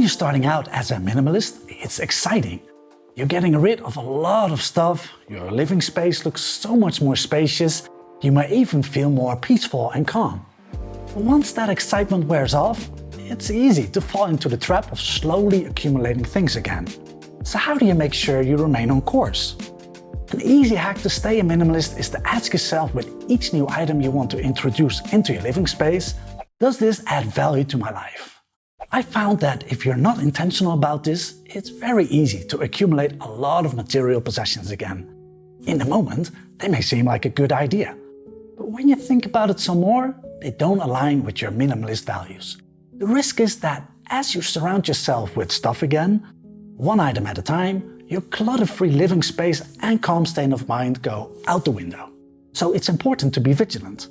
you're starting out as a minimalist, it's exciting. You're getting rid of a lot of stuff, your living space looks so much more spacious, you might even feel more peaceful and calm. But once that excitement wears off, it's easy to fall into the trap of slowly accumulating things again. So how do you make sure you remain on course? An easy hack to stay a minimalist is to ask yourself with each new item you want to introduce into your living space, does this add value to my life? I found that if you're not intentional about this, it's very easy to accumulate a lot of material possessions again. In the moment, they may seem like a good idea. But when you think about it some more, they don't align with your minimalist values. The risk is that as you surround yourself with stuff again, one item at a time, your clutter-free living space and calm state of mind go out the window. So it's important to be vigilant.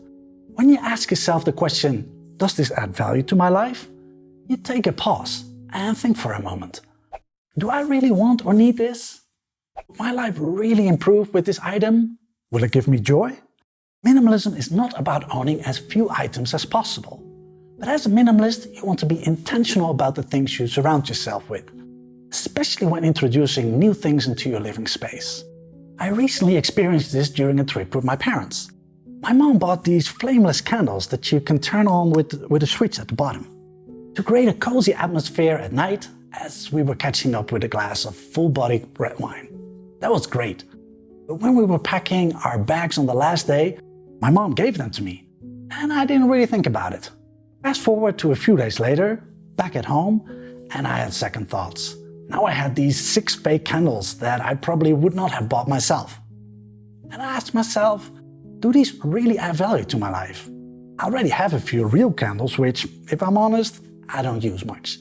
When you ask yourself the question, does this add value to my life? You take a pause and think for a moment. Do I really want or need this? Will my life really improve with this item? Will it give me joy? Minimalism is not about owning as few items as possible. But as a minimalist, you want to be intentional about the things you surround yourself with, especially when introducing new things into your living space. I recently experienced this during a trip with my parents. My mom bought these flameless candles that you can turn on with a switch at the bottom, to create a cozy atmosphere at night as we were catching up with a glass of full-bodied red wine. That was great. But when we were packing our bags on the last day, my mom gave them to me, and I didn't really think about it. Fast forward to a few days later, back at home, and I had second thoughts. Now I had these 6 fake candles that I probably would not have bought myself. And I asked myself, do these really add value to my life? I already have a few real candles which, if I'm honest, I don't use much.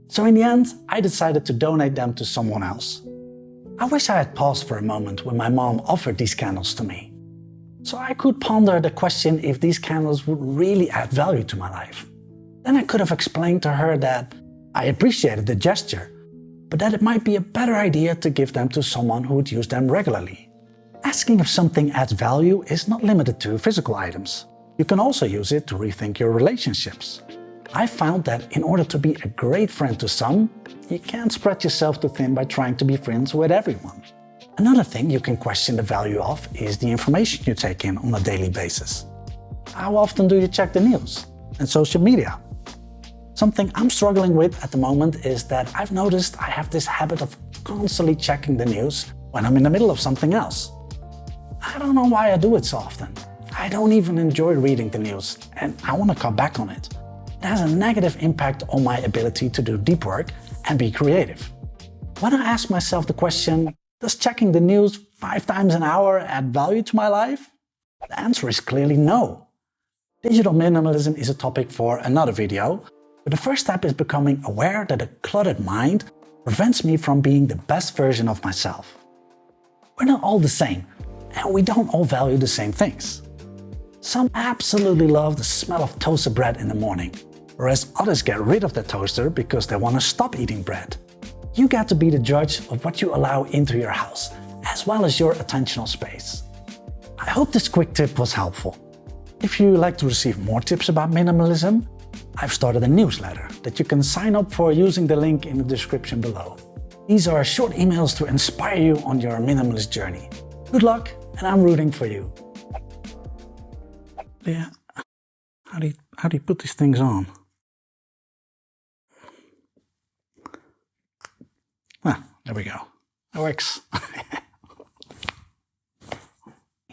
So in the end, I decided to donate them to someone else. I wish I had paused for a moment when my mom offered these candles to me, so I could ponder the question if these candles would really add value to my life. Then I could have explained to her that I appreciated the gesture, but that it might be a better idea to give them to someone who would use them regularly. Asking if something adds value is not limited to physical items. You can also use it to rethink your relationships. I found that in order to be a great friend to some, you can't spread yourself too thin by trying to be friends with everyone. Another thing you can question the value of is the information you take in on a daily basis. How often do you check the news and social media? Something I'm struggling with at the moment is that I've noticed I have this habit of constantly checking the news when I'm in the middle of something else. I don't know why I do it so often. I don't even enjoy reading the news, and I want to cut back on it. It has a negative impact on my ability to do deep work and be creative. When I ask myself the question, does checking the news 5 times an hour add value to my life? The answer is clearly no. Digital minimalism is a topic for another video, but the first step is becoming aware that a cluttered mind prevents me from being the best version of myself. We're not all the same, and we don't all value the same things. Some absolutely love the smell of toasted bread in the morning, whereas others get rid of the toaster because they want to stop eating bread. You get to be the judge of what you allow into your house, as well as your attentional space. I hope this quick tip was helpful. If you like to receive more tips about minimalism, I've started a newsletter that you can sign up for using the link in the description below. These are short emails to inspire you on your minimalist journey. Good luck, and I'm rooting for you. Yeah, how do you put these things on? Ah, there we go. That works.